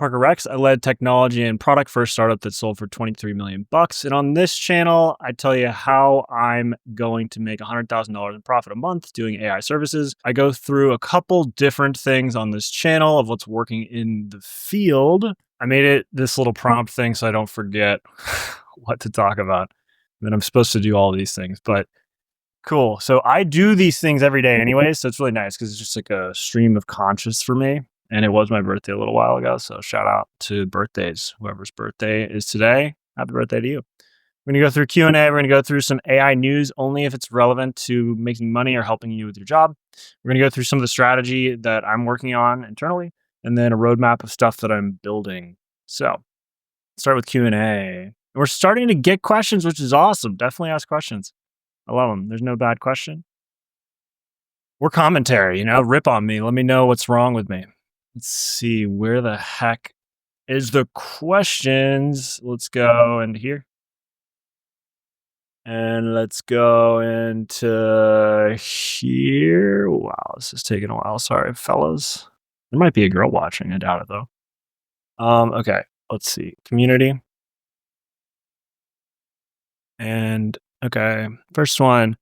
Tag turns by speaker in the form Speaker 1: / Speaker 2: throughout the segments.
Speaker 1: Parker Rex. I led technology and product for a startup that sold for 23 million bucks. And on this channel, I tell you how I'm going to make $100,000 in profit a month doing AI services. I go through a couple different things on this channel of what's working in the field. I made it this little prompt thing so I don't forget what to talk about. And then I'm supposed to do all these things, but cool. So I do these things every day anyway. So it's really nice because it's just like a stream of conscious for me. And it was my birthday a little while ago. So shout out to birthdays. Whoever's birthday is today, happy birthday to you. We're going to go through Q&A. We're going to go through some AI news only if it's relevant to making money or helping you with your job. We're going to go through some of the strategy that I'm working on internally and then a roadmap of stuff that I'm building. So start with Q&A. We're starting to get questions, which is awesome. Definitely ask questions. I love them. There's no bad question. Or commentary, rip on me. Let me know what's wrong with me. Let's see, where the heck is the questions? Let's go into here. And let's go into here. Wow, this is taking a while. Sorry, fellas. There might be a girl watching. I doubt it, though. Okay, let's see. Community. And, okay, first one.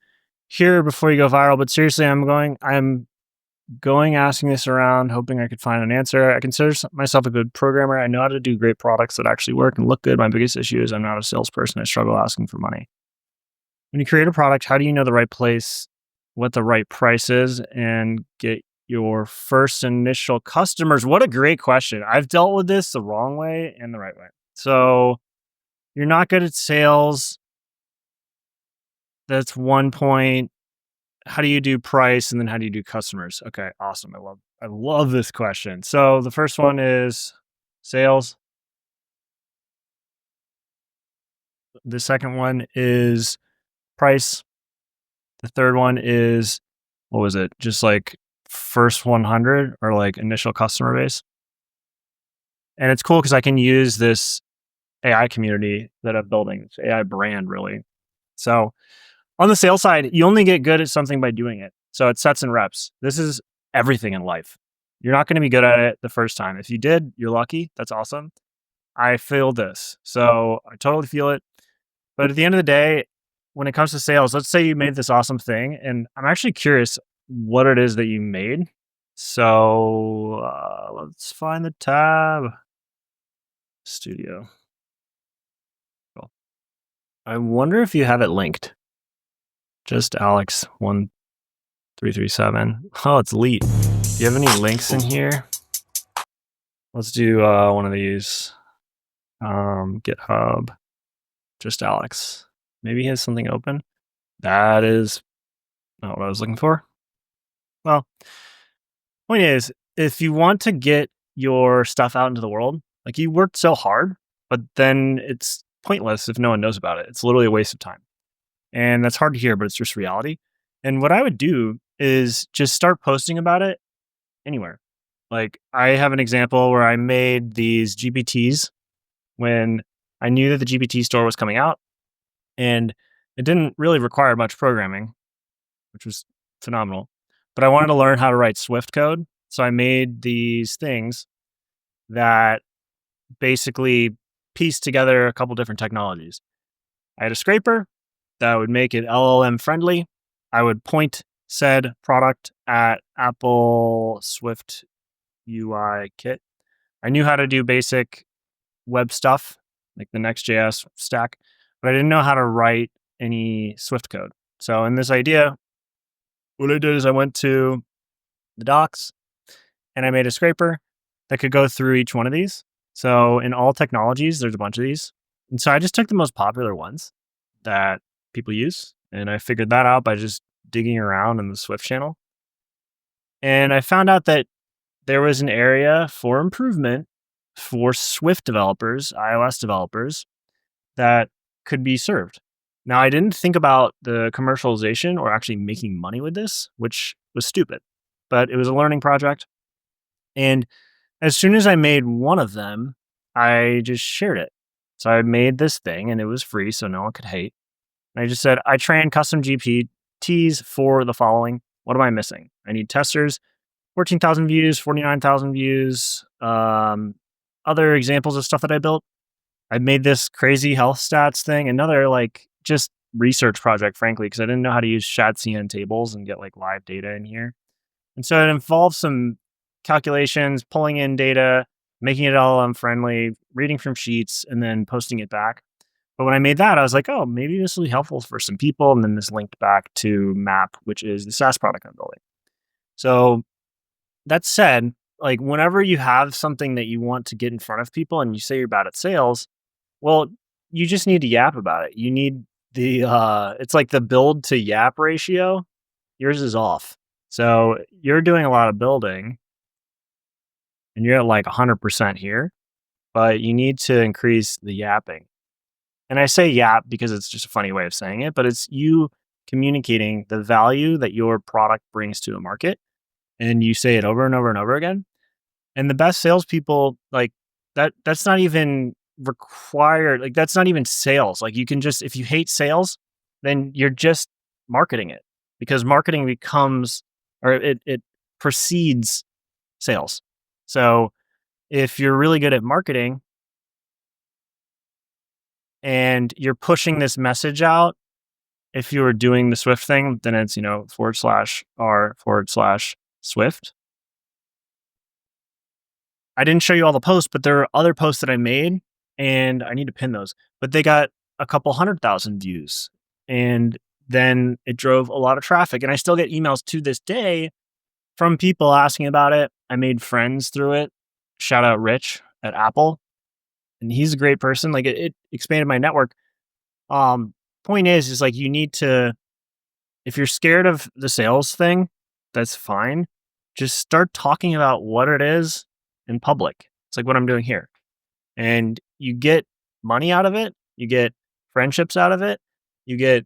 Speaker 1: Here before you go viral, but seriously, I'm going asking this around, hoping I could find an answer. I consider myself a good programmer. I know how to do great products that actually work and look good. My biggest issue is I'm not a salesperson. I struggle asking for money. When you create a product, how do you know the right place, what the right price is, and get your first initial customers? What a great question. I've dealt with this the wrong way and the right way. So you're not good at sales. That's one point. How do you do price, and then how do you do customers? Okay, awesome. I love this question. So the first one is sales. The second one is price. The third one is, what was it? Just like first 100 or like initial customer base. And it's cool because I can use this AI community that I'm building, this AI brand really. So on the sales side, you only get good at something by doing it. So it's sets and reps. This is everything in life. You're not going to be good at it the first time. If you did, you're lucky. That's awesome. I feel this. So I totally feel it. But at the end of the day, when it comes to sales, let's say you made this awesome thing. And I'm actually curious what it is that you made. So let's find the tab. Studio. Cool. I wonder if you have it linked. Just Alex 1337. Oh, it's elite. Do you have any links in here? Let's do one of these. GitHub. Just Alex. Maybe he has something open. That is not what I was looking for. Well, point is, if you want to get your stuff out into the world, like you worked so hard, but then it's pointless if no one knows about it. It's literally a waste of time. And that's hard to hear, but it's just reality. And what I would do is just start posting about it anywhere. Like I have an example where I made these GPTs when I knew that the GPT store was coming out and it didn't really require much programming, which was phenomenal. But I wanted to learn how to write Swift code. So I made these things that basically pieced together a couple different technologies. I had a scraper that would make it LLM friendly. I would point said product at Apple Swift UI kit. I knew how to do basic web stuff, like the Next.js stack, but I didn't know how to write any Swift code. So in this idea, what I did is I went to the docs and I made a scraper that could go through each one of these. So in all technologies, there's a bunch of these. And so I just took the most popular ones that people use. And I figured that out by just digging around in the Swift channel. And I found out that there was an area for improvement for Swift developers, iOS developers, that could be served. Now, I didn't think about the commercialization or actually making money with this, which was stupid, but it was a learning project. And as soon as I made one of them, I just shared it. So I made this thing and it was free, so no one could hate. And I just said, I train custom GPTs for the following. What am I missing? I need testers, 14,000 views, 49,000 views, other examples of stuff that I built. I made this crazy health stats thing, another like just research project, frankly, because I didn't know how to use ShadCN tables and get like live data in here. And so it involves some calculations, pulling in data, making it LLM friendly, reading from sheets, and then posting it back. But when I made that, I was like, oh, maybe this will be helpful for some people. And then this linked back to Map, which is the SaaS product I'm building. So that said, like whenever you have something that you want to get in front of people and you say you're bad at sales, well, you just need to yap about it. You need it's like the build to yap ratio. Yours is off. So you're doing a lot of building and you're at like 100% here, but you need to increase the yapping. And I say yap because it's just a funny way of saying it, but it's you communicating the value that your product brings to a market. And you say it over and over and over again. And the best salespeople, like that's not even required. Like that's not even sales. Like you can just, if you hate sales, then you're just marketing it because marketing becomes, or it precedes sales. So if you're really good at marketing and you're pushing this message out, if you were doing the Swift thing, then it's, /r/Swift. I didn't show you all the posts, but there are other posts that I made and I need to pin those, but they got a couple 100,000 views and then it drove a lot of traffic. And I still get emails to this day from people asking about it. I made friends through it. Shout out Rich at Apple. And he's a great person. Like it expanded my network. Point is like you need to, if you're scared of the sales thing, that's fine. Just start talking about what it is in public. It's like what I'm doing here. And you get money out of it, you get friendships out of it, you get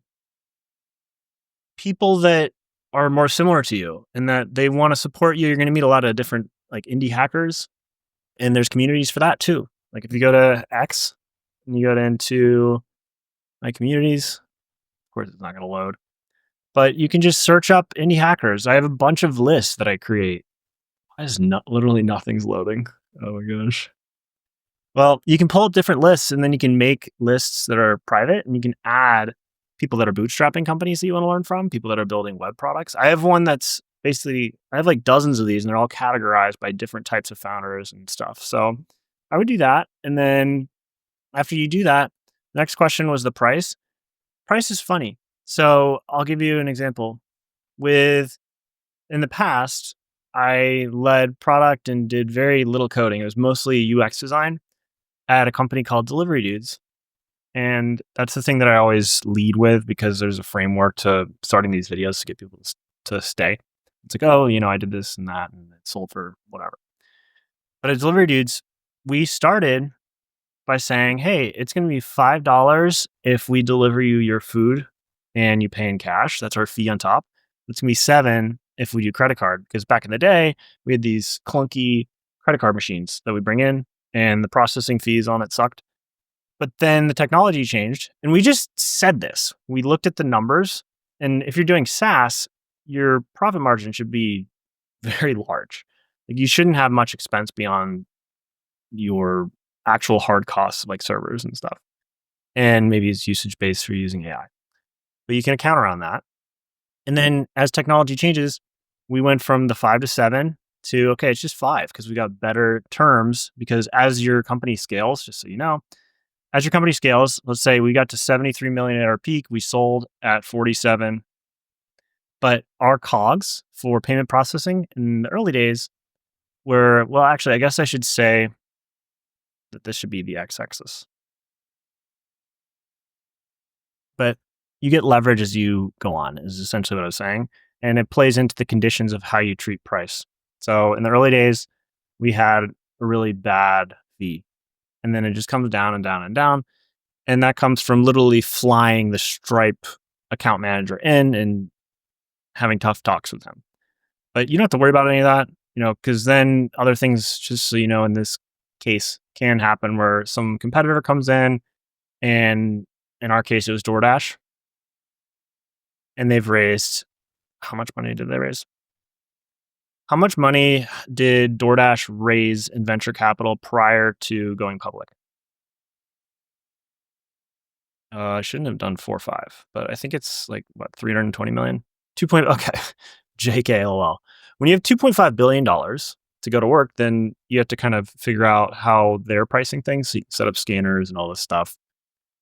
Speaker 1: people that are more similar to you and that they want to support you. You're going to meet a lot of different like indie hackers, and there's communities for that too. Like if you go to X and you go into my communities, of course it's not going to load, but you can just search up indie hackers. I have a bunch of lists that I create. Why is not literally nothing's loading? Oh my gosh. Well, you can pull up different lists and then you can make lists that are private and you can add people that are bootstrapping companies that you want to learn from, people that are building web products. I have one that's basically, I have like dozens of these and they're all categorized by different types of founders and stuff. So I would do that. And then after you do that, the next question was the price. Price is funny. So I'll give you an example. With in the past, I led product and did very little coding. It was mostly UX design at a company called Delivery Dudes. And that's the thing that I always lead with because there's a framework to starting these videos to get people to stay. It's like, oh, I did this and that and it sold for whatever. But at Delivery Dudes, we started by saying, hey, it's going to be $5 if we deliver you your food and you pay in cash. That's our fee on top. It's going to be $7 if we do credit card. Because back in the day, we had these clunky credit card machines that we bring in and the processing fees on it sucked. But then the technology changed and we just said this. We looked at the numbers. And if you're doing SaaS, your profit margin should be very large. Like you shouldn't have much expense beyond your actual hard costs like servers and stuff. And maybe it's usage based for using AI. But you can account around that. And then as technology changes, we went from the 5 to 7 to, okay, it's just 5 because we got better terms. Because as your company scales, just so you know, as your company scales, let's say we got to 73 million at our peak, we sold at 47. But our COGS for payment processing in the early days were, well, actually, I guess I should say that this should be the x-axis. But you get leverage as you go on, is essentially what I was saying. And it plays into the conditions of how you treat price. So in the early days, we had a really bad fee. And then it just comes down and down and down. And that comes from literally flying the Stripe account manager in and having tough talks with him. But you don't have to worry about any of that, because then other things, just so you know, in this case can happen where some competitor comes in, and in our case, it was DoorDash. And they've raised, how much money did they raise? How much money did DoorDash raise in venture capital prior to going public? I shouldn't have done 4 or 5, but I think it's like what, 320 million? 2 point okay. JK, LOL. When you have $2.5 billion to go to work, then you have to kind of figure out how they're pricing things. So you set up scanners and all this stuff.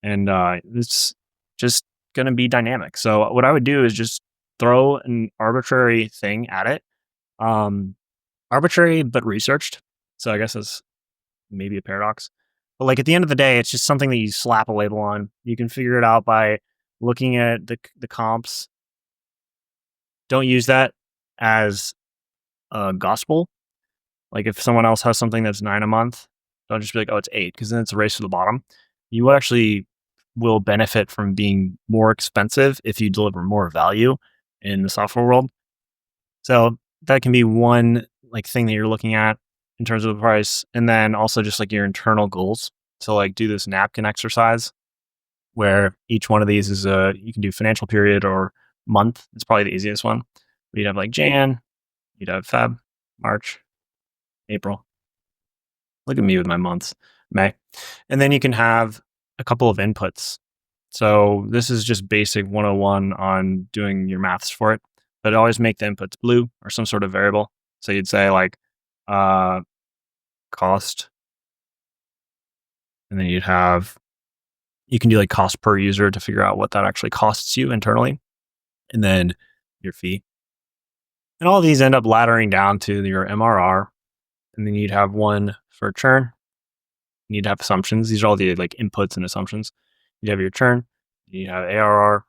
Speaker 1: And it's just going to be dynamic. So what I would do is just throw an arbitrary thing at it. Um, Arbitrary but researched. So I guess that's maybe a paradox. But like at the end of the day, it's just something that you slap a label on. You can figure it out by looking at the comps. Don't use that as gospel. Like if someone else has something that's 9 a month, don't just be like, oh, it's 8, because then it's a race to the bottom. You actually will benefit from being more expensive if you deliver more value in the software world. So that can be one like thing that you're looking at in terms of the price. And then also just like your internal goals. So like do this napkin exercise where each one of these is you can do financial period or month. It's probably the easiest one. You'd have like Jan, you'd have Feb, March, April. Look at me with my months, May. And then you can have a couple of inputs. So this is just basic 101 on doing your maths for it, but always make the inputs blue or some sort of variable. So you'd say like uh, cost, and then you can do like cost per user to figure out what that actually costs you internally, and then your fee. And all of these end up laddering down to your MRR, and then you'd have one for churn. You need to have assumptions. These are all the like inputs and assumptions. You have your churn, you have ARR,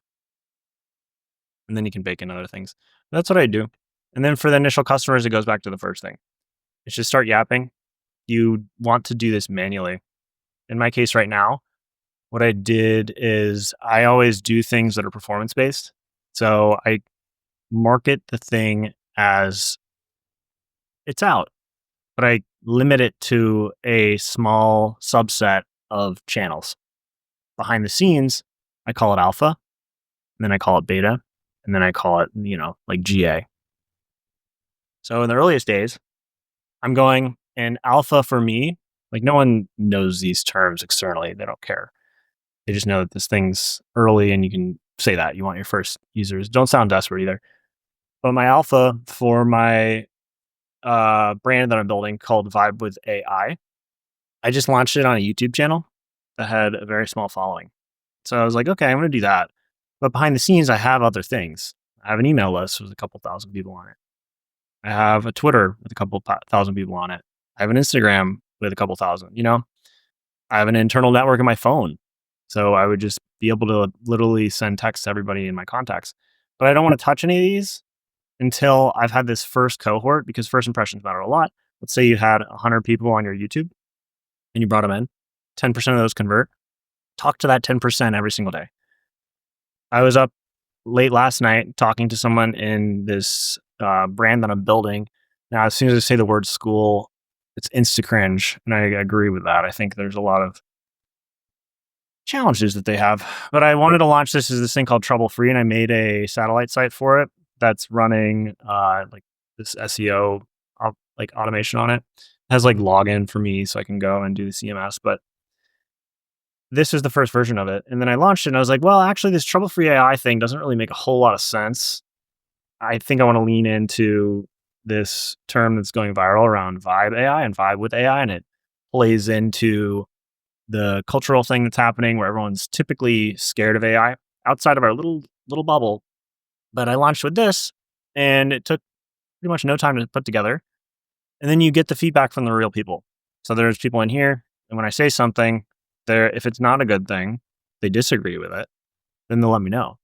Speaker 1: and then you can bake in other things. That's what I do. And then for the initial customers, it goes back to the first thing. It's just start yapping. You want to do this manually. In my case right now, what I did is I always do things that are performance based. So I market the thing as it's out, but I limit it to a small subset of channels. Behind the scenes, I call it alpha, and then I call it beta, and then I call it, like GA. So in the earliest days, I'm going and alpha for me, like no one knows these terms externally. They don't care. They just know that this thing's early and you can say that you want your first users. Don't sound desperate either. But my alpha for my brand that I'm building called Vibe with AI, I just launched it on a YouTube channel that had a very small following. So I was like, okay, I'm going to do that. But behind the scenes, I have other things. I have an email list with a couple thousand people on it. I have a Twitter with a couple thousand people on it. I have an Instagram with a couple thousand, I have an internal network in my phone. So I would just be able to literally send text to everybody in my contacts. But I don't want to touch any of these until I've had this first cohort because first impressions matter a lot. Let's say you had 100 people on your YouTube and you brought them in, 10% of those convert. Talk to that 10% every single day. I was up late last night talking to someone in this brand that I'm building. Now, as soon as I say the word school, it's insta cringe. And I agree with that. I think there's a lot of challenges that they have. But I wanted to launch this thing called Trouble Free, and I made a satellite site for it that's running like this SEO like automation on it. It has like login for me so I can go and do the CMS. But this is the first version of it. And then I launched it and I was like, well, actually, this Trouble Free AI thing doesn't really make a whole lot of sense. I think I want to lean into this term that's going viral around Vibe AI and Vibe with AI, and it plays into the cultural thing that's happening where everyone's typically scared of AI outside of our little bubble. But I launched with this, and it took pretty much no time to put together. And then you get the feedback from the real people. So there's people in here, and when I say something, if it's not a good thing, they disagree with it, then they'll let me know.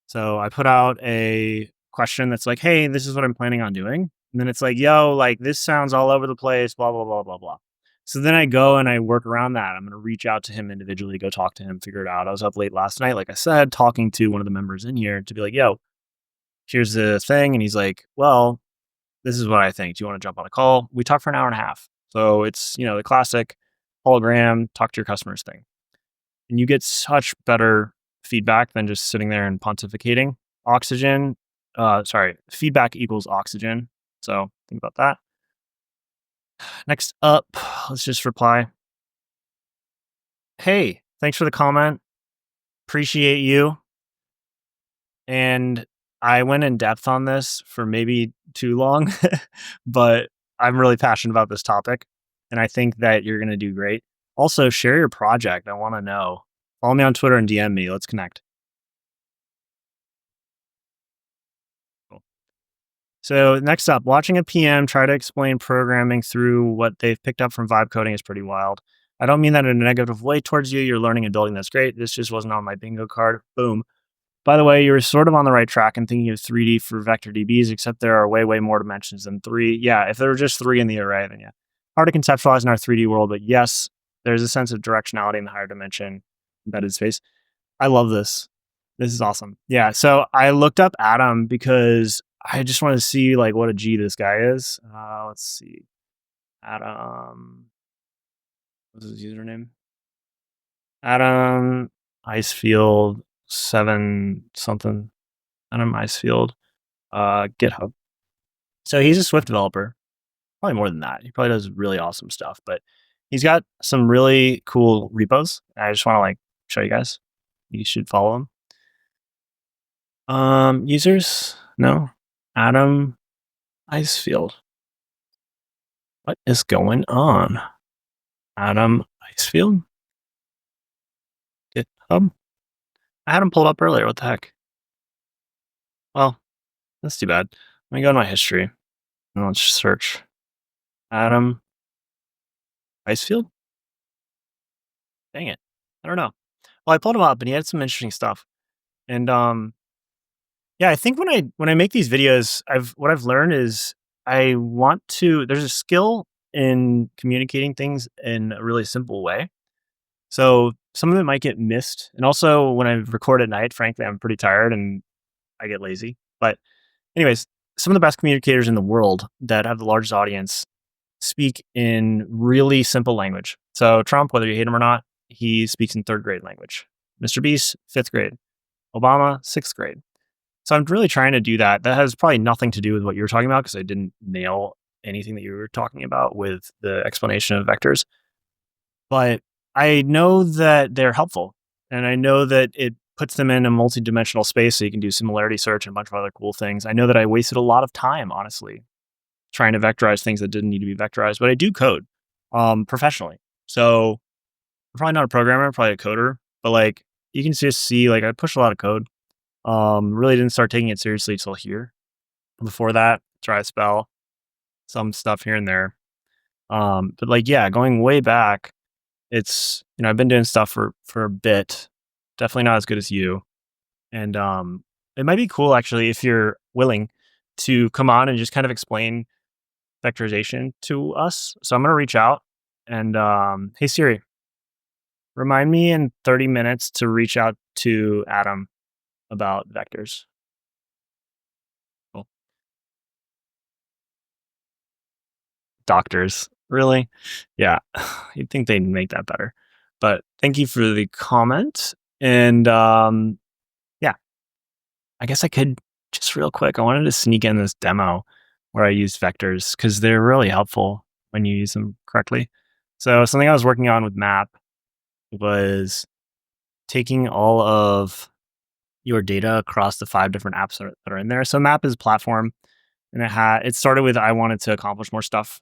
Speaker 1: So I put out a question that's like, hey, this is what I'm planning on doing. And then it's like, yo, like this sounds all over the place, blah, blah, blah, blah, blah. So then I go and I work around that. I'm going to reach out to him individually, go talk to him, figure it out. I was up late last night, like I said, talking to one of the members in here to be like, yo, here's the thing. And he's like, well, this is what I think. Do you want to jump on a call? We talked for an hour and a half. So it's, the classic hologram, talk to your customers thing. And you get such better feedback than just sitting there and pontificating. Feedback equals oxygen. So think about that. Next up, let's just reply. Hey, thanks for the comment. Appreciate you. And I went in depth on this for maybe too long, but I'm really passionate about this topic. And I think that you're going to do great. Also, share your project. I want to know. Follow me on Twitter and DM me. Let's connect. Cool. So, next up, watching a PM try to explain programming through what they've picked up from vibe coding is pretty wild. I don't mean that in a negative way towards you. You're learning and building. That's great. This just wasn't on my bingo card. Boom. By the way, you were sort of on the right track in thinking of 3D for vector DBs, except there are way, way more dimensions than three. Yeah, if there were just three in the array, then yeah. Hard to conceptualize in our 3D world, but yes, there's a sense of directionality in the higher dimension embedded space. I love this. This is awesome. Yeah, so I looked up Atom because I just want to see like what a G this guy is. Let's see. Atom. What's his username? Atom Icefield 7 something. Adam Icefield, GitHub. So he's a Swift developer. Probably more than that. He probably does really awesome stuff, but he's got some really cool repos. I just want to like show you guys. You should follow him. Users? No. Adam Icefield. What is going on? Adam Icefield? GitHub? I had him pulled up earlier. What the heck? Well, that's too bad. Let me go to my history and let's search Adam Icefield. Dang it. I don't know. Well, I pulled him up and he had some interesting stuff. And yeah, I think when I make these videos, what I've learned is I want to there's a skill in communicating things in a really simple way. So some of it might get missed. And also when I record at night, frankly, I'm pretty tired and I get lazy. But anyways, some of the best communicators in the world that have the largest audience speak in really simple language. So Trump, whether you hate him or not, he speaks in third grade language. Mr. Beast, fifth grade. Obama, sixth grade. So I'm really trying to do that. That has probably nothing to do with what you were talking about because I didn't nail anything that you were talking about with the explanation of vectors. But I know that they're helpful. And I know that it puts them in a multi-dimensional space so you can do similarity search and a bunch of other cool things. I know that I wasted a lot of time, honestly, trying to vectorize things that didn't need to be vectorized, but I do code professionally. So I'm probably not a programmer, I'm probably a coder, but like you can just see like I push a lot of code. Really didn't start taking it seriously till here. Before that, try spell, some stuff here and there. But like yeah, going way back, it's I've been doing stuff for a bit. Definitely not as good as you. And it might be cool actually if you're willing to come on and just kind of explain vectorization to us. So I'm gonna reach out and hey Siri, remind me in 30 minutes to reach out to Adam about vectors. Cool. Doctors. Really? Yeah. You'd think they'd make that better. But thank you for the comment. And yeah, I guess I could just real quick. I wanted to sneak in this demo where I used vectors because they're really helpful when you use them correctly. So something I was working on with Map was taking all of your data across the 5 different apps that are in there. So Map is a platform and it started with I wanted to accomplish more stuff.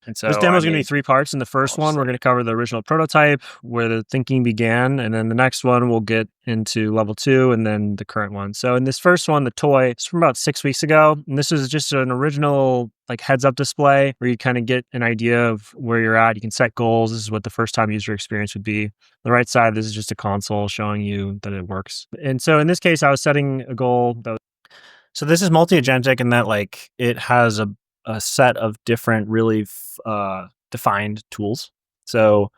Speaker 1: And so this demo is going to be 3 parts. In the first one, we're going to cover the original prototype, where the thinking began, and then the next one we'll get into level 2, and then the current one. So in this first one, the toy, it's from about 6 weeks ago, and this is just an original like heads-up display where you kind of get an idea of where you're at. You can set goals. This is what the first-time user experience would be. On the right side, this is just a console showing you that it works. And so in this case, I was setting a goal that. So this is multi-agentic in that like it has a set of different really defined tools. So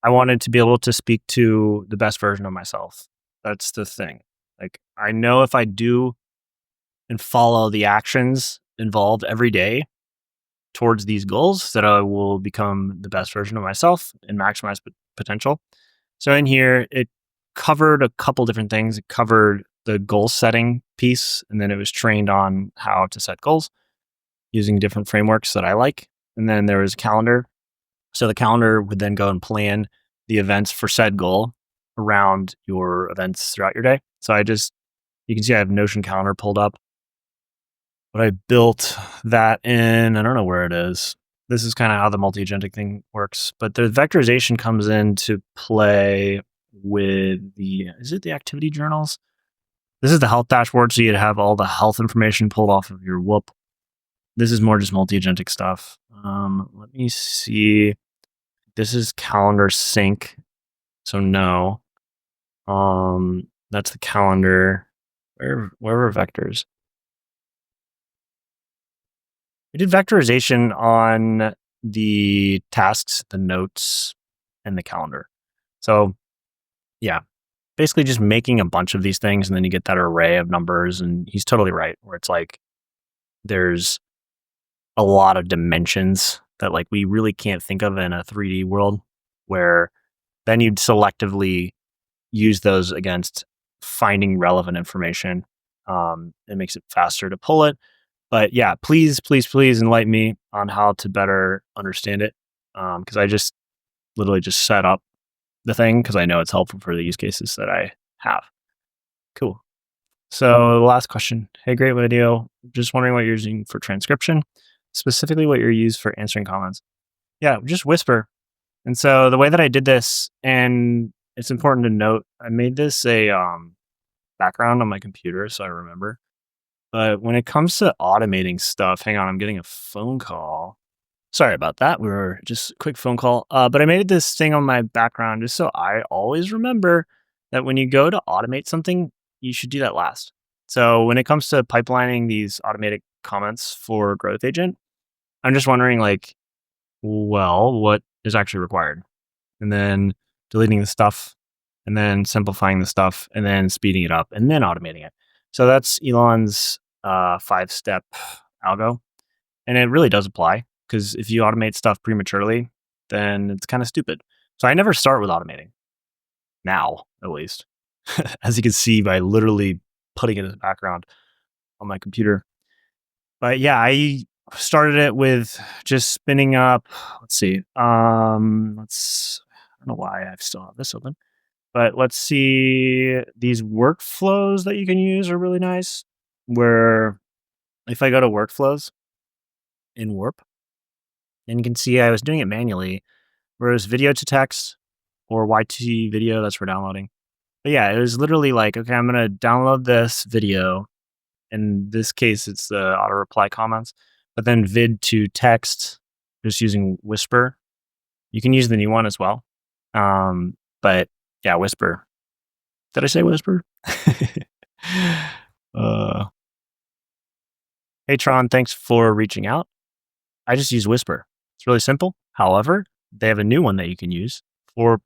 Speaker 1: I wanted to be able to speak to the best version of myself. That's the thing. Like I know if I do and follow the actions involved every day towards these goals that I will become the best version of myself and maximize potential. So in here, it covered a couple different things. It covered the goal setting piece, and then it was trained on how to set goals. using different frameworks that I like. And then there was calendar. So the calendar would then go and plan the events for said goal around your events throughout your day. So you can see I have Notion calendar pulled up, but I built that in, I don't know where it is. This is kind of how the multi-agentic thing works, but the vectorization comes into play with is it the activity journals? This is the health dashboard. So you'd have all the health information pulled off of your Whoop. This is more just multi-agentic stuff. Let me see. This is calendar sync. So no. That's the calendar. Where were vectors? We did vectorization on the tasks, the notes, and the calendar. So yeah, basically just making a bunch of these things, and then you get that array of numbers. And he's totally right, where it's like there's a lot of dimensions that like we really can't think of in a 3D world, where then you'd selectively use those against finding relevant information. It makes it faster to pull it. But yeah, please, please, please enlighten me on how to better understand it. Because I just literally just set up the thing because I know it's helpful for the use cases that I have. Cool. So the last question. Hey, great video. Just wondering what you're using for transcription, specifically what you're used for answering comments. Yeah, just Whisper. And so the way that I did this, and it's important to note, I made this a background on my computer so I remember. But when it comes to automating stuff, hang on, I'm getting a phone call. Sorry about that. We were just a quick phone call. But I made this thing on my background just so I always remember that when you go to automate something, you should do that last. So when it comes to pipelining these automated comments for Growth Agent, I'm just wondering like, well, what is actually required? And then deleting the stuff, and then simplifying the stuff, and then speeding it up, and then automating it. So that's Elon's 5-step algo. And it really does apply because if you automate stuff prematurely, then it's kind of stupid. So I never start with automating now, at least, as you can see by literally putting it in the background on my computer. But yeah, I started it with just spinning up. Let's see. I don't know why I still have this open, but let's see. These workflows that you can use are really nice. Where if I go to workflows in Warp, and you can see I was doing it manually, whereas video to text or YT video, that's for downloading. But yeah, it was literally like, okay, I'm gonna download this video. In this case, it's the auto reply comments, but then vid to text, just using Whisper. You can use the new one as well. But yeah, Whisper. Did I say Whisper? uh, hey Tron, thanks for reaching out. I just use Whisper. It's really simple. However, they have a new one that you can use for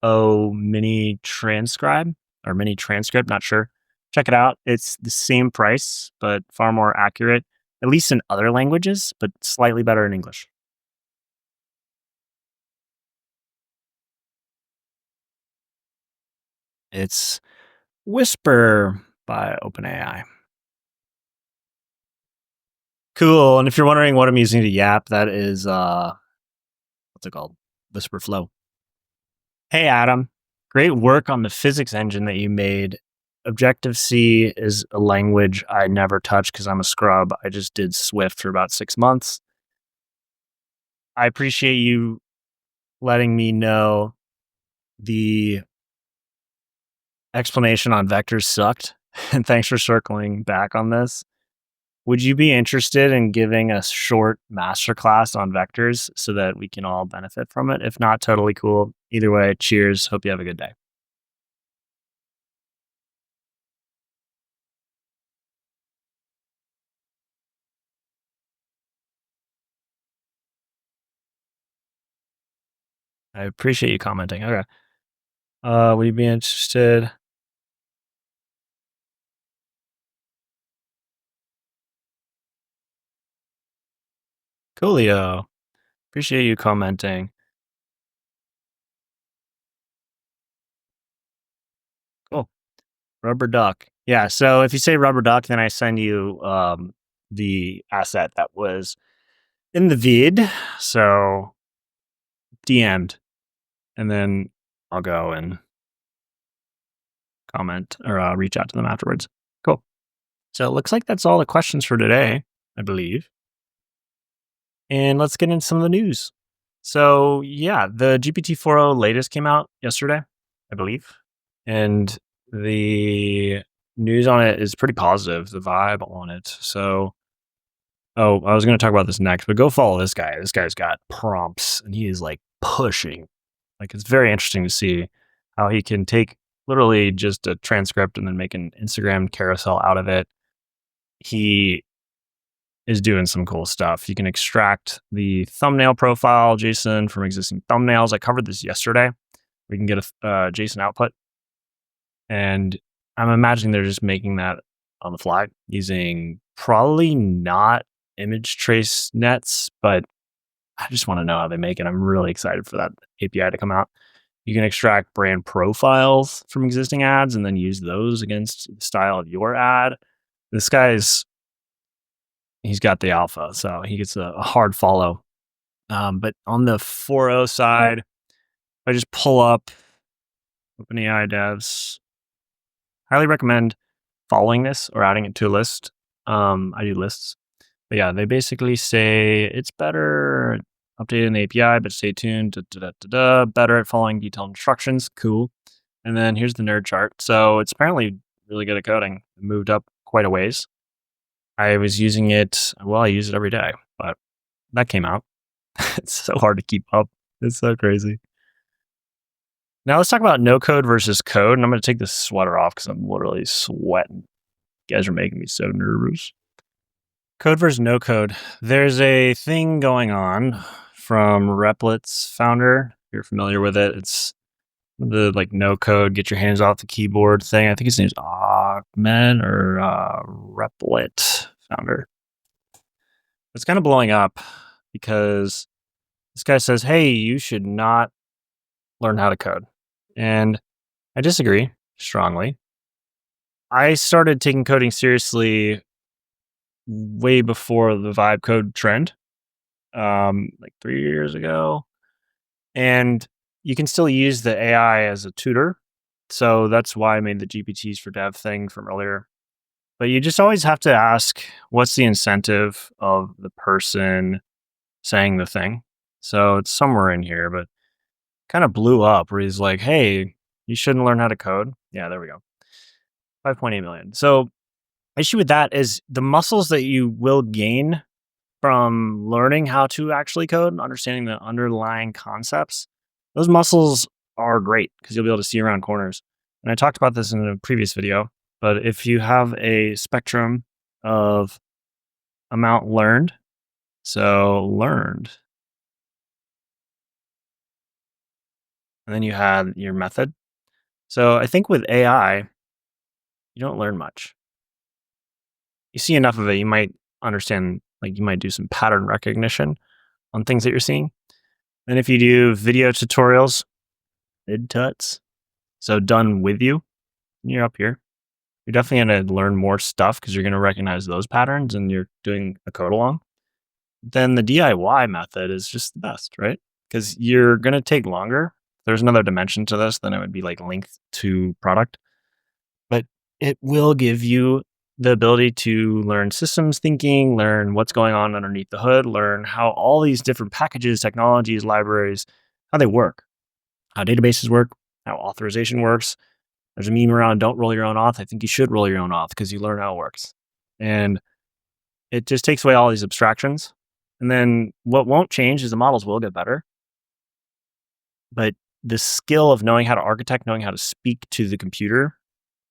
Speaker 1: mini transcribe or mini transcript, not sure. Check it out. It's the same price, but far more accurate, at least in other languages, but slightly better in English. It's Whisper by OpenAI. Cool. And if you're wondering what I'm using to yap, that is what's it called? Whisper Flow. Hey Adam, great work on the physics engine that you made. Objective C is a language I never touched because I'm a scrub. I just did Swift for about 6 months. I appreciate you letting me know the explanation on vectors sucked. And thanks for circling back on this. Would you be interested in giving a short masterclass on vectors so that we can all benefit from it? If not, totally cool. Either way, cheers. Hope you have a good day. I appreciate you commenting. Okay. Would you be interested? Coolio. Appreciate you commenting. Cool. Rubber duck. Yeah. So if you say rubber duck, then I send you the asset that was in the vid. So DM'd, and then I'll go and comment or reach out to them afterwards. Cool. So it looks like that's all the questions for today, I believe. And let's get into some of the news. So yeah, the GPT-4o latest came out yesterday, I believe. And the news on it is pretty positive, the vibe on it. So, oh, I was going to talk about this next, but go follow this guy. This guy's got prompts and he is like pushing. Like, it's very interesting to see how he can take literally just a transcript and then make an Instagram carousel out of it. He is doing some cool stuff. You can extract the thumbnail profile JSON from existing thumbnails. I covered this yesterday. We can get a JSON output. And I'm imagining they're just making that on the fly using probably not image trace nets, but I just want to know how they make it. I'm really excited for that API to come out. You can extract brand profiles from existing ads and then use those against the style of your ad. This guy's, he's got the alpha, so he gets a hard follow. But on the 4.0 side, I just pull up OpenAI devs. Highly recommend following this or adding it to a list. I do lists. But yeah, they basically say it's better updating the API, but stay tuned. Better at following detailed instructions. Cool. And then here's the nerd chart. So it's apparently really good at coding. It moved up quite a ways. I was using it, well, I use it every day, but that came out. It's so hard to keep up. It's so crazy. Now let's talk about no code versus code. And I'm going to take this sweater off because I'm literally sweating. You guys are making me so nervous. Code versus no code. There's a thing going on from Replic's founder. If you're familiar with it, it's the like no code, get your hands off the keyboard thing. I think his name's Ahmed or Replit founder. It's kind of blowing up because this guy says, hey, you should not learn how to code. And I disagree strongly. I started taking coding seriously way before the vibe code trend, like 3 years ago. And you can still use the AI as a tutor. So that's why I made the GPTs for dev thing from earlier. But you just always have to ask, what's the incentive of the person saying the thing? So it's somewhere in here, but kind of blew up where he's like, hey, you shouldn't learn how to code. Yeah, there we go. 5.8 million. So issue with that is the muscles that you will gain from learning how to actually code and understanding the underlying concepts. Those muscles are great because you'll be able to see around corners. And I talked about this in a previous video, but if you have a spectrum of amount learned, so learned, and then you had your method. So I think with AI, you don't learn much. You see enough of it, you might understand, like you might do some pattern recognition on things that you're seeing. And if you do video tutorials, vid-tuts, so done with you, you're up here. You're definitely going to learn more stuff because you're going to recognize those patterns and you're doing a code along. Then the DIY method is just the best, right? Because you're going to take longer. There's another dimension to this, then it would be like length to product. But it will give you the ability to learn systems thinking, learn what's going on underneath the hood, learn how all these different packages, technologies, libraries, how they work, how databases work, how authorization works. There's a meme around, don't roll your own auth. I think you should roll your own auth because you learn how it works. And it just takes away all these abstractions. And then what won't change is the models will get better. But the skill of knowing how to architect, knowing how to speak to the computer,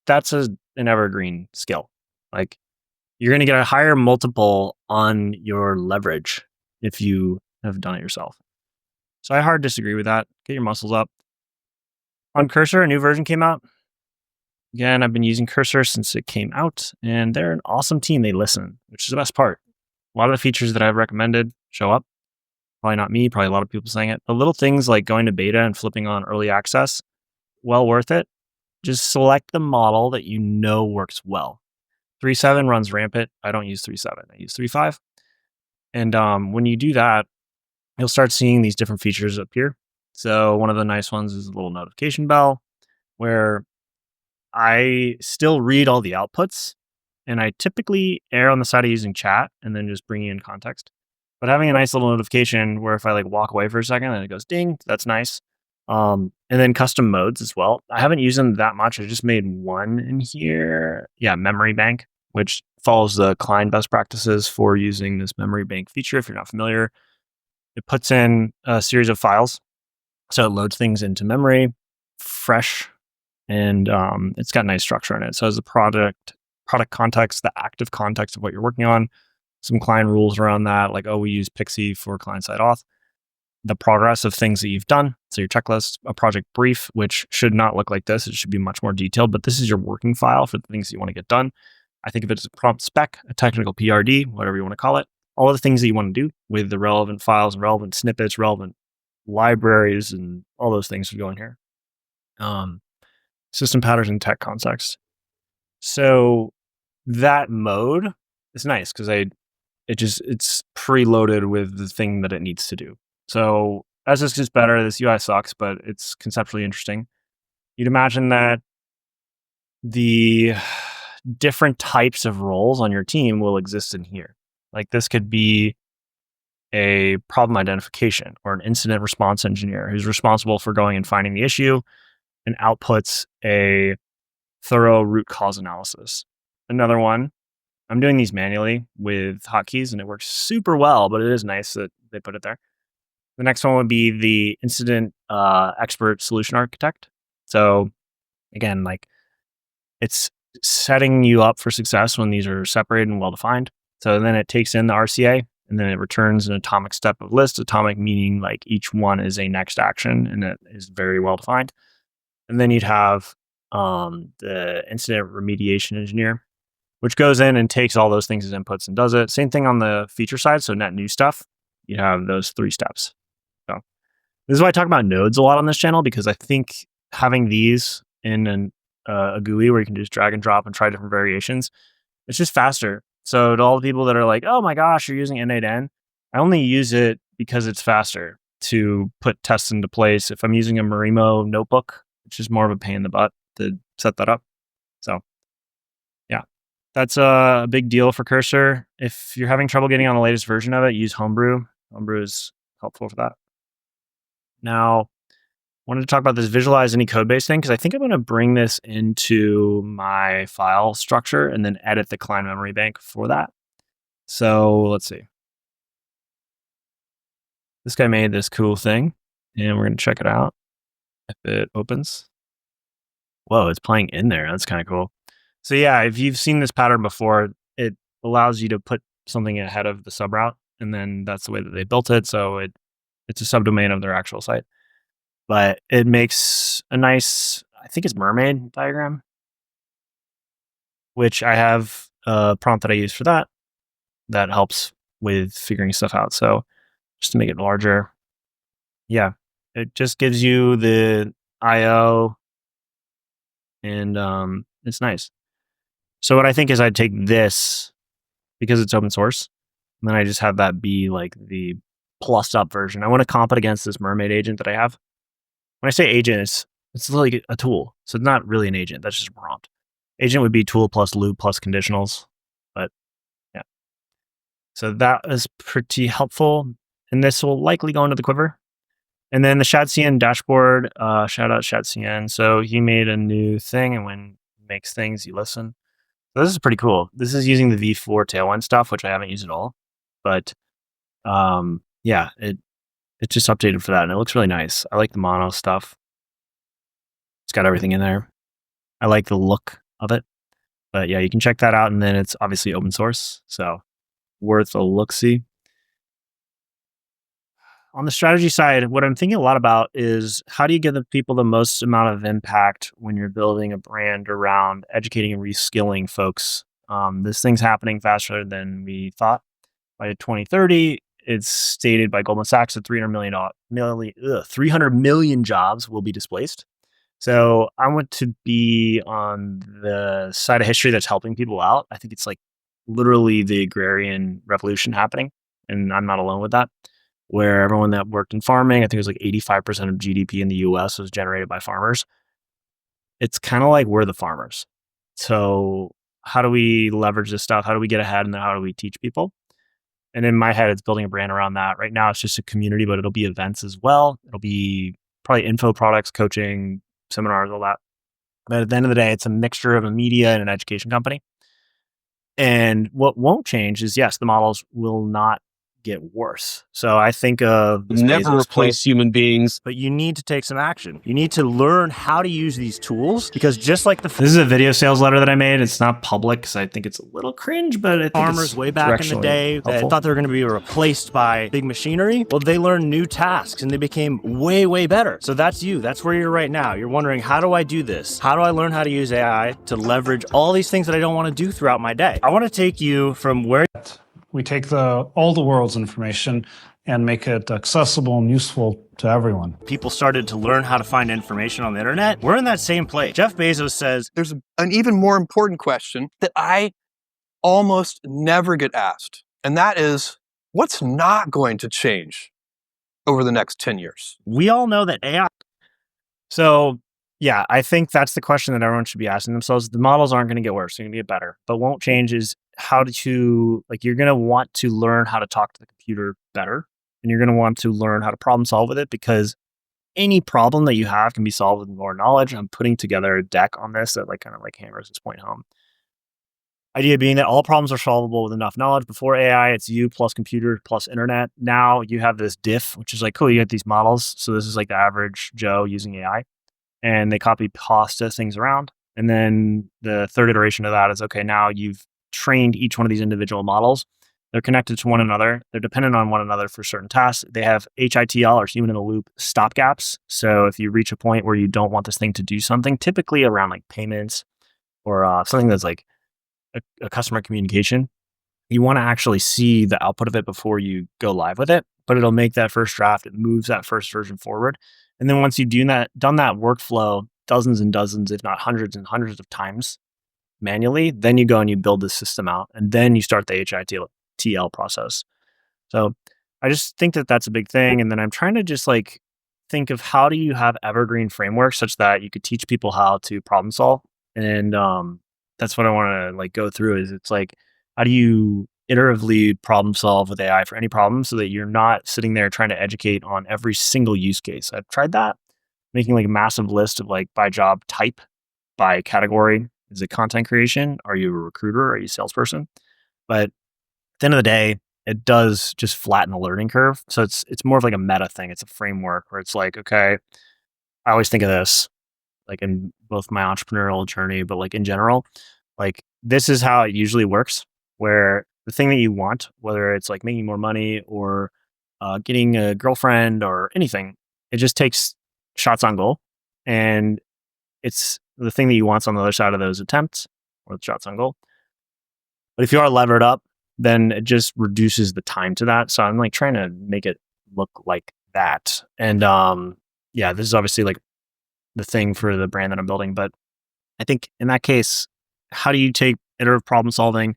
Speaker 1: that's an evergreen skill. Like, you're going to get a higher multiple on your leverage if you have done it yourself. So I hard disagree with that. Get your muscles up. On Cursor, a new version came out. Again, I've been using Cursor since it came out, and they're an awesome team. They listen, which is the best part. A lot of the features that I've recommended show up. Probably not me, probably a lot of people saying it. But little things like going to beta and flipping on early access, well worth it. Just select the model that you know works well. 3.7 runs rampant. I don't use 3.7. I use 3.5. And when you do that, you'll start seeing these different features appear. So one of the nice ones is a little notification bell where I still read all the outputs, and I typically err on the side of using chat and then just bringing in context. But having a nice little notification where if I like walk away for a second and it goes ding, that's nice. And then custom modes as well. I haven't used them that much. I just made one in here. Yeah, memory bank, which follows the Klein best practices for using this memory bank feature. If you're not familiar, it puts in a series of files. So it loads things into memory fresh, and it's got nice structure in it. So as the product context, the active context of what you're working on, some Klein rules around that, like, oh, we use Pixie for client-side auth, the progress of things that you've done. So your checklist, a project brief, which should not look like this. It should be much more detailed, but this is your working file for the things you want to get done. I think of it as a prompt spec, a technical PRD, whatever you want to call it. All of the things that you want to do with the relevant files and relevant snippets, relevant libraries, and all those things would go in here. System patterns and tech context. So that mode is nice because it's preloaded with the thing that it needs to do. So as this gets better, this UI sucks, but it's conceptually interesting. You'd imagine that the different types of roles on your team will exist in here. Like this could be a problem identification or an incident response engineer who's responsible for going and finding the issue and outputs a thorough root cause analysis. Another one, I'm doing these manually with hotkeys and it works super well, but it is nice that they put it there. The next one would be the incident expert solution architect. So again, like it's setting you up for success when these are separated and well defined. So then it takes in the RCA and then it returns an atomic step of list. Atomic meaning like each one is a next action and it is very well defined. And then you'd have the incident remediation engineer, which goes in and takes all those things as inputs and does it. Same thing on the feature side. So net new stuff, you have those 3 steps. So this is why I talk about nodes a lot on this channel, because I think having these in a GUI where you can just drag and drop and try different variations, it's just faster. So to all the people that are like, oh my gosh, you're using N8N, I only use it because it's faster to put tests into place. If I'm using a Marimo notebook, it's just more of a pain in the butt to set that up. So yeah, that's a big deal for Cursor. If you're having trouble getting on the latest version of it, use Homebrew. Homebrew is helpful for that. Now, I wanted to talk about this visualize any code base thing because I think I'm going to bring this into my file structure and then edit the Klein memory bank for that. So let's see. This guy made this cool thing and we're going to check it out if it opens. Whoa, it's playing in there. That's kind of cool. So yeah, if you've seen this pattern before, it allows you to put something ahead of the subroute, and then that's the way that they built it. So it's a subdomain of their actual site. But it makes a nice, I think it's mermaid diagram, which I have a prompt that I use for that. That helps with figuring stuff out. So just to make it larger, yeah, it just gives you the IO, and it's nice. So what I think is I'd take this because it's open source, and then I just have that be like the plussed up version. I want to comp it against this mermaid agent that I have. When I say agent, it's like a tool. So it's not really an agent. That's just a prompt. Agent would be tool plus loop plus conditionals. But yeah. So that is pretty helpful. And this will likely go into the quiver. And then the ShadCN dashboard, shout out ShadCN. So he made a new thing, and when he makes things, you listen. So this is pretty cool. This is using the V4 Tailwind stuff, which I haven't used at all. But yeah, it's just updated for that, and it looks really nice. I like the mono stuff. It's got everything in there. I like the look of it. But yeah, you can check that out, and then it's obviously open source, so worth a look-see. On the strategy side, what I'm thinking a lot about is how do you give the people the most amount of impact when you're building a brand around educating and reskilling folks. This thing's happening faster than we thought. By 2030, it's stated by Goldman Sachs that 300 million jobs will be displaced. So I want to be on the side of history that's helping people out. I think it's like literally the agrarian revolution happening, and I'm not alone with that. Where everyone that worked in farming, I think it was like 85% of GDP in the US was generated by farmers. It's kind of like we're the farmers. So how do we leverage this stuff? How do we get ahead and then how do we teach people? And in my head, it's building a brand around that. Right now, it's just a community, but it'll be events as well. It'll be probably info products, coaching, seminars, all that. But at the end of the day, it's a mixture of a media and an education company. And what won't change is yes, the models will not get worse. So I think of this
Speaker 2: Never
Speaker 1: Bezos quote,
Speaker 2: replace human beings.
Speaker 1: but you need to take some action. You need to learn how to use these tools because just like this is a video sales letter that I made. It's not public because I think it's a little cringe, but I think farmers way back in the day that thought they were going to be replaced by big machinery. Well, they learned new tasks and they became way, way better. So that's you. That's where you're right now. You're wondering, how do I do this? How do I learn how to use AI to leverage all these things that I don't want to do throughout my day? I want to take you from where
Speaker 3: we take all the world's information and make it accessible and useful to everyone.
Speaker 1: people started to learn how to find information on the internet. We're in that same place. Jeff Bezos says,
Speaker 4: There's an even more important question that I almost never get asked, and that is, what's not going to change over the next 10 years?
Speaker 1: we all know that AI. So, yeah, I think that's the question that everyone should be asking themselves. The models aren't going to get worse, they're going to get better. But won't change is how to, like, you're going to want to learn how to talk to the computer better. And you're going to want to learn how to problem solve with it because any problem that you have can be solved with more knowledge. I'm putting together a deck on this that, like, kind of like hammers this point home. Idea being that all problems are solvable with enough knowledge. Before AI, it's you plus computer plus internet. Now you have this diff, which is like, cool, you get these models. So this is like the average Joe using AI. And they copy pasta things around. And then the third iteration of that is, okay, now you've trained each one of these individual models. They're connected to one another. They're dependent on one another for certain tasks. They have HITL or human in the loop stop gaps. So if you reach a point where you don't want this thing to do something, typically around like payments or something that's like a customer communication, you want to actually see the output of it before you go live with it. But it'll make that first draft. It moves that first version forward. And then once you've done that workflow dozens and dozens, if not hundreds and hundreds of times manually, then you go and you build this system out, and then you start the HITL process. So I just think that that's a big thing. And then I'm trying to just like think of how do you have evergreen frameworks such that you could teach people how to problem solve. And that's what I want to like go through is it's like, how do you iteratively problem solve with AI for any problem so that you're not sitting there trying to educate on every single use case. I've tried that, making like a massive list of like by job type, by category. Is it content creation? Are you a recruiter? Are you a salesperson? But at the end of the day, it does just flatten the learning curve. So it's more of like a meta thing. It's a framework where it's like, okay, I always think of this like in both my entrepreneurial journey, but like in general, like this is how it usually works, where the thing that you want, whether it's like making more money or getting a girlfriend or anything, it just takes shots on goal. And it's the thing that you want's on the other side of those attempts or the shots on goal. But if you are levered up, then it just reduces the time to that. So I'm like trying to make it look like that. And yeah, this is obviously like the thing for the brand that I'm building. But I think in that case, how do you take iterative problem solving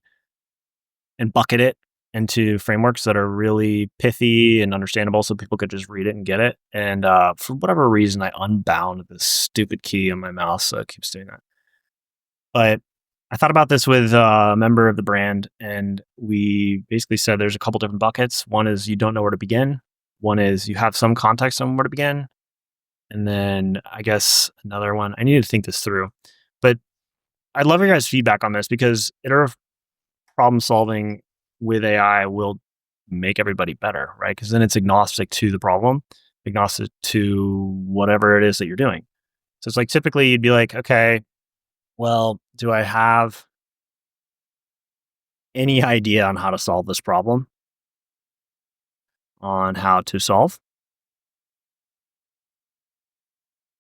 Speaker 1: and bucket it into frameworks that are really pithy and understandable so people could just read it and get it? And for whatever reason, I unbound this stupid key on my mouse, so it keeps doing that. But I thought about this with a member of the brand, and we basically said there's a couple different buckets. One is you don't know where to begin. One is you have some context on where to begin. And then I guess another one, I need to think this through. But I'd love your guys' feedback on this because iterative problem solving with AI will make everybody better, right? Because then it's agnostic to the problem, agnostic to whatever it is that you're doing. So it's like typically you'd be like, okay, well, do I have any idea on how to solve this problem? On how to solve?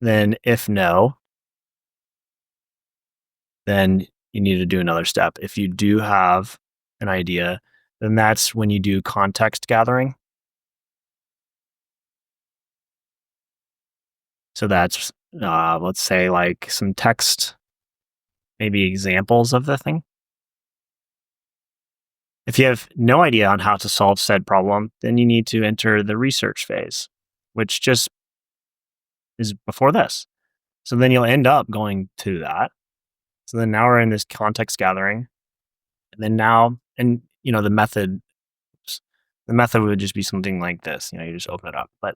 Speaker 1: Then if no, then you need to do another step. If you do have an idea, then that's when you do context gathering. So that's let's say like some text, maybe examples of the thing. If you have no idea on how to solve said problem, then you need to enter the research phase, which just is before this. So then you'll end up going to that. So then now we're in this context gathering. And then now, and the method would just be something like this. You just open it up. But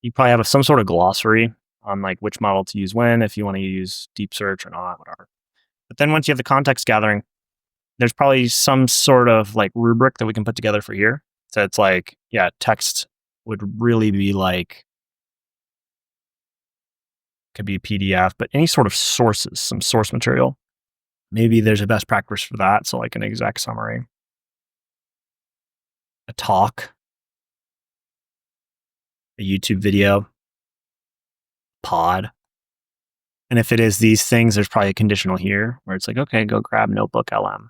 Speaker 1: you probably have some sort of glossary on like which model to use when, if you want to use deep search or not, whatever. But then once you have the context gathering, there's probably some sort of like rubric that we can put together for here. So it's like, yeah, text would really be like, could be a PDF, but any sort of sources, some source material. Maybe there's a best practice for that. So like an exec summary, a talk, a YouTube video, pod. And if it is these things, there's probably a conditional here where it's like, okay, go grab Notebook LM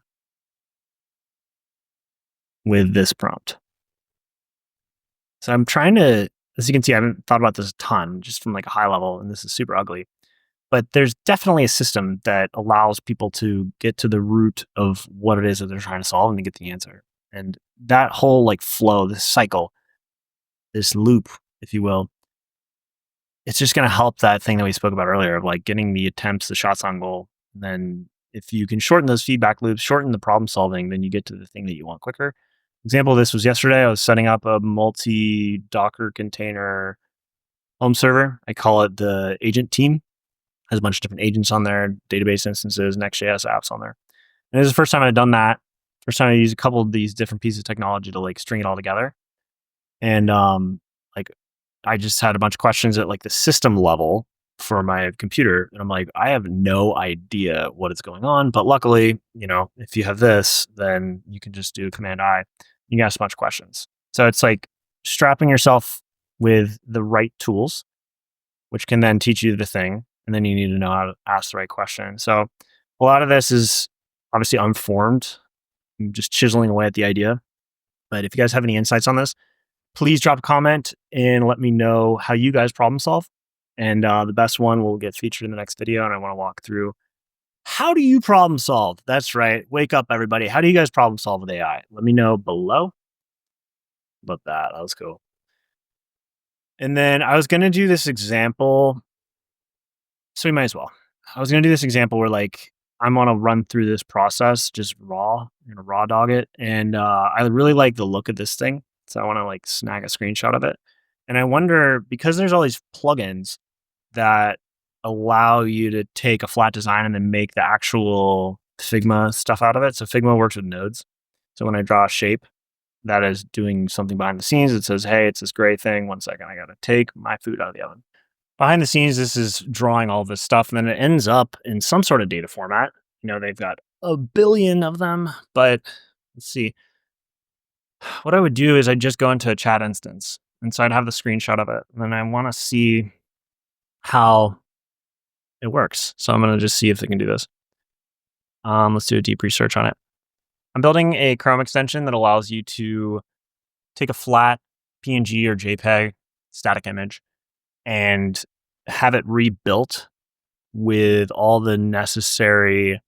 Speaker 1: with this prompt. So I'm trying to, as you can see, I haven't thought about this a ton, just from like a high level, and this is super ugly. But there's definitely a system that allows people to get to the root of what it is that they're trying to solve and to get the answer. And that whole like flow, this cycle, this loop, if you will, it's just going to help that thing that we spoke about earlier of like getting the attempts, the shots on goal. And then if you can shorten those feedback loops, shorten the problem solving, then you get to the thing that you want quicker. Example of this was yesterday. I was setting up a multi Docker container home server. I call it the agent team. Has a bunch of different agents on there, database instances, Next.js apps on there. And it was the first time I'd done that. First time I used a couple of these different pieces of technology to like string it all together. And like I just had a bunch of questions at like the system level for my computer. And I'm like, I have no idea what is going on. But luckily, if you have this, then you can just do Command I. You can ask a bunch of questions. So it's like strapping yourself with the right tools, which can then teach you the thing. And then you need to know how to ask the right question. So a lot of this is obviously unformed. I'm just chiseling away at the idea. But if you guys have any insights on this, please drop a comment and let me know how you guys problem solve. And the best one will get featured in the next video. And I want to walk through, how do you problem solve? That's right. Wake up, everybody. How do you guys problem solve with AI? Let me know below. About that. That was cool. And then I was going to do this example. So we might as well. I was going to do this example where like I'm going to run through this process just raw, raw dog it. And I really like the look of this thing. So I want to like snag a screenshot of it. And I wonder, because there's all these plugins that allow you to take a flat design and then make the actual Figma stuff out of it. So Figma works with nodes. So when I draw a shape that is doing something behind the scenes, it says, hey, it's this gray thing. 1 second, I got to take my food out of the oven. Behind the scenes, this is drawing all this stuff, and then it ends up in some sort of data format. They've got a billion of them, but let's see. What I would do is I'd just go into a chat instance, and so I'd have the screenshot of it, and then I want to see how it works. So I'm going to just see if they can do this. Let's do a deep research on it. I'm building a Chrome extension that allows you to take a flat PNG or JPEG static image and have it rebuilt with all the necessary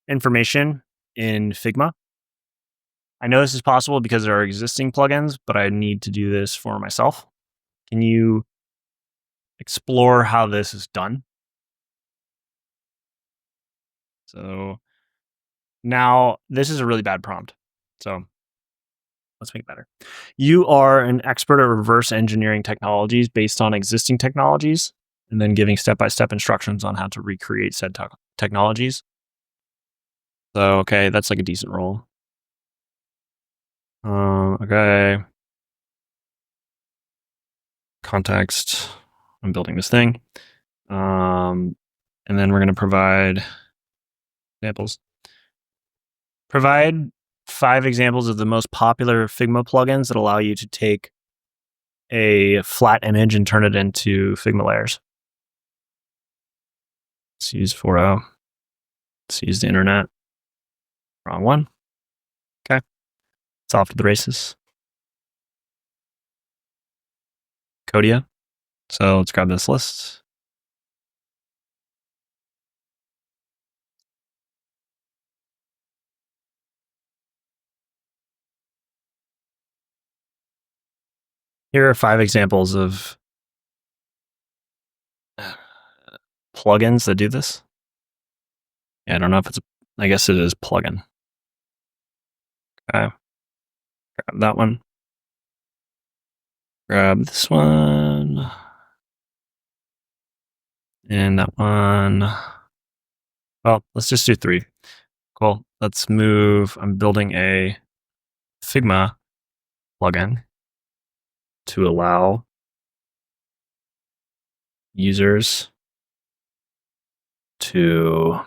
Speaker 1: information in Figma. I know this is possible because there are existing plugins, but I need to do this for myself. Can you explore how this is done? So now this is a really bad prompt. So let's make it better. You are an expert at reverse engineering technologies based on existing technologies, and then giving step-by-step instructions on how to recreate said technologies. So, okay, that's like a decent role. Okay. Context. I'm building this thing. And then we're going to provide examples. Provide 5 examples of the most popular Figma plugins that allow you to take a flat image and turn it into Figma layers. Let's use 4.0. Let's use the internet. Wrong one. Okay. It's off to the races. Codia. So let's grab this list. Here are 5 examples of plugins that do this. Yeah, I don't know if I guess it is plugin. Okay. Grab that one. Grab this one. And that one. Well, let's just do 3. Cool. Let's move. I'm building a Figma plugin to allow users to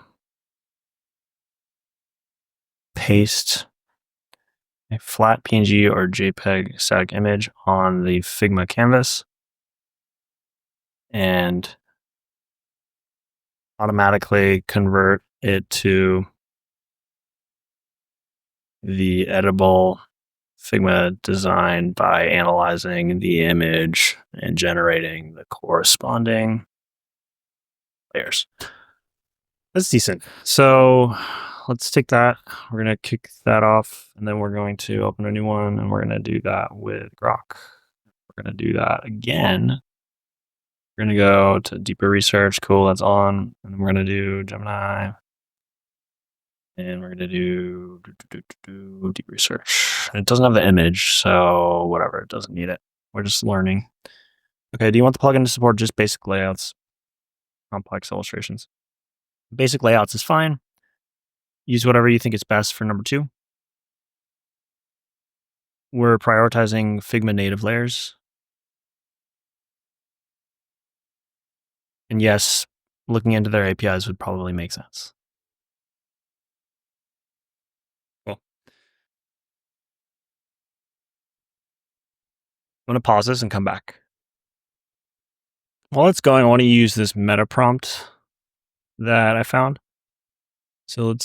Speaker 1: paste a flat PNG or JPEG static image on the Figma canvas and automatically convert it to the editable Figma design by analyzing the image and generating the corresponding layers. That's decent. So let's take that. We're going to kick that off, and then we're going to open a new one, and we're going to do that with Grok. We're going to do that again. We're going to go to deeper research. Cool, that's on. And then we're going to do Gemini. And we're going to do deep research. And it doesn't have the image, so whatever. It doesn't need it. We're just learning. Okay, do you want the plugin to support just basic layouts? Complex illustrations. Basic layouts is fine. Use whatever you think is best for number 2. We're prioritizing Figma native layers. And yes, looking into their APIs would probably make sense. Cool. I'm going to pause this and come back. While it's going, I want to use this meta prompt that I found. So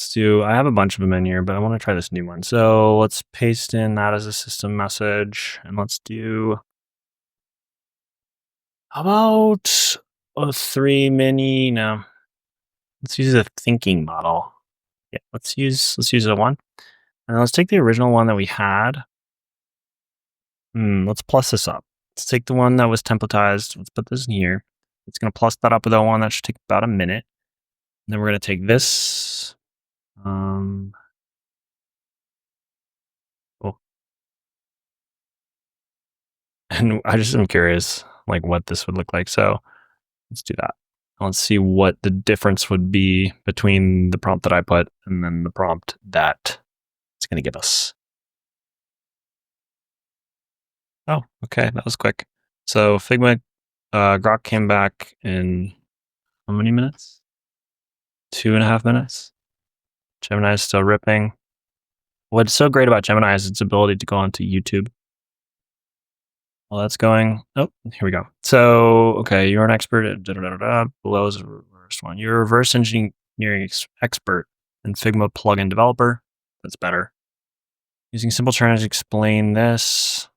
Speaker 1: I have a bunch of them in here, but I want to try this new one. So let's paste in that as a system message, and let's do, how about a 3 mini? No, let's use a thinking model. Yeah, let's use a 1. And let's take the original one that we had. Let's plus this up. Let's take the one that was templatized. Let's put this in here. It's going to plus that up with that one. That should take about a minute. And then we're going to take this. Cool. And I just am curious, like, what this would look like. So let's do that. Let's see what the difference would be between the prompt that I put and then the prompt that it's going to give us. Oh, okay. That was quick. So Figma, Grok came back in how many minutes? 2.5 minutes. Gemini is still ripping. What's so great about Gemini is its ability to go onto YouTube. Well, that's going. Oh, here we go. So, okay, you're an expert at below is the reverse one. You're a reverse engineering expert and Figma plugin developer. That's better. Using simple terms, explain this.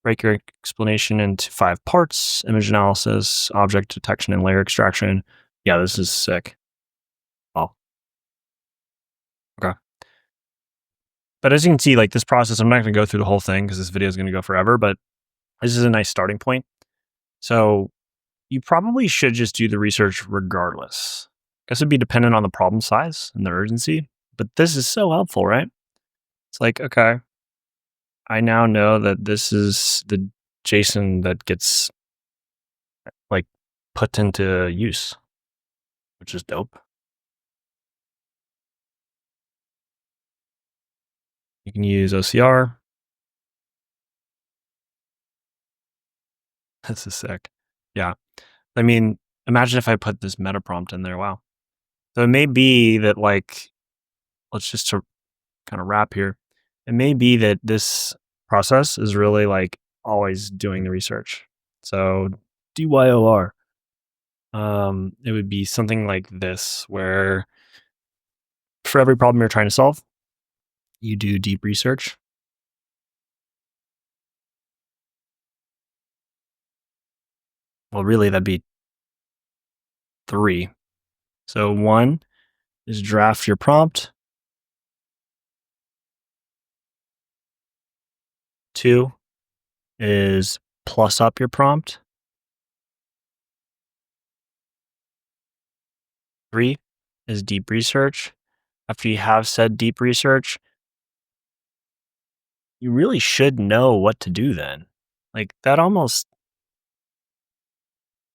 Speaker 1: Break your explanation into 5 parts: image analysis, object detection, and layer extraction. Yeah, this is sick. Oh. Okay. But as you can see, like this process, I'm not going to go through the whole thing because this video is going to go forever, but this is a nice starting point. So you probably should just do the research regardless. I guess it'd be dependent on the problem size and the urgency, but this is so helpful, right? It's like, okay, I now know that this is the JSON that gets like put into use, which is dope. You can use OCR. This is sick. Yeah. I mean, imagine if I put this meta prompt in there. Wow. So it may be that, like, let's just to kind of wrap here. It may be that this process is really like always doing the research. So DYOR. It would be something like this, where for every problem you're trying to solve, you do deep research. Well, really, that'd be 3. So 1 is draft your prompt. 2 is plus up your prompt. 3 is deep research. After you have said deep research, you really should know what to do then. Like that almost,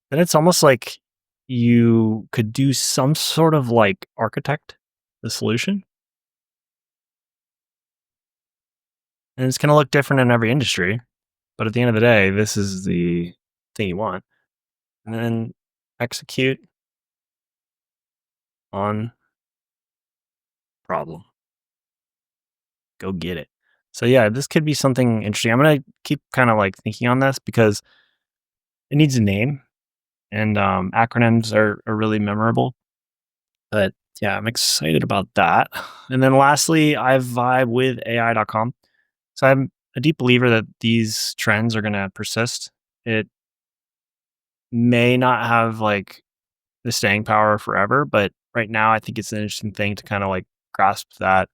Speaker 1: then it's almost like you could do some sort of like architect the solution. And it's going to look different in every industry. But at the end of the day, this is the thing you want. And then execute on problem. Go get it. So yeah, this could be something interesting. I'm going to keep kind of like thinking on this because it needs a name, and acronyms are really memorable. But yeah, I'm excited about that. And then lastly, I vibe with AI.com. So I'm a deep believer that these trends are going to persist. It may not have like the staying power forever, but right now I think it's an interesting thing to kind of like grasp that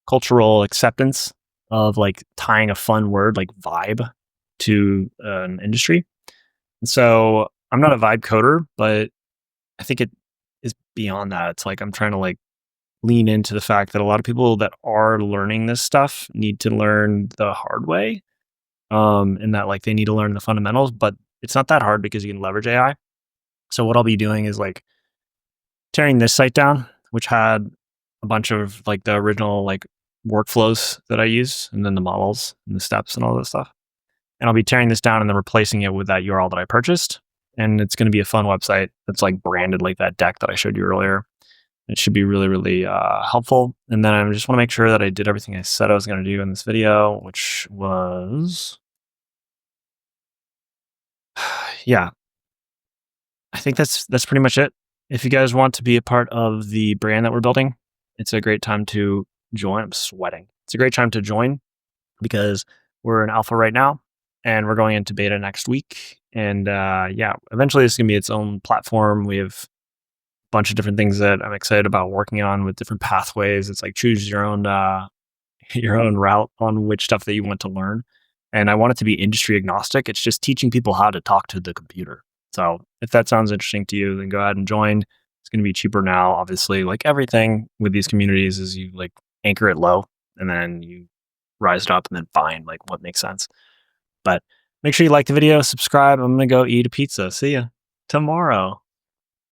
Speaker 1: cultural acceptance of like tying a fun word like vibe to an industry. And so I'm not a vibe coder, but I think it is beyond that. It's like I'm trying to like lean into the fact that a lot of people that are learning this stuff need to learn the hard way. And that like they need to learn the fundamentals, but it's not that hard because you can leverage AI. So what I'll be doing is like tearing this site down, which had a bunch of like the original like workflows that I use, and then the models and the steps and all that stuff. And I'll be tearing this down and then replacing it with that URL that I purchased. And it's going to be a fun website that's like branded like that deck that I showed you earlier. It should be really, really helpful. And then I just want to make sure that I did everything I said I was going to do in this video, which was, yeah, I think that's pretty much it. If you guys want to be a part of the brand that we're building, it's a great time to join. I'm sweating. It's a great time to join because we're in alpha right now and we're going into beta next week. And yeah, eventually it's going to be its own platform. We have a bunch of different things that I'm excited about working on with different pathways. It's like choose your own route on which stuff that you want to learn. And I want it to be industry agnostic. It's just teaching people how to talk to the computer. So if that sounds interesting to you, then go ahead and join. It's going to be cheaper now. Obviously, like everything with these communities is you like anchor it low and then you rise it up and then find like what makes sense. But make sure you like the video, subscribe. I'm going to go eat a pizza. See ya tomorrow.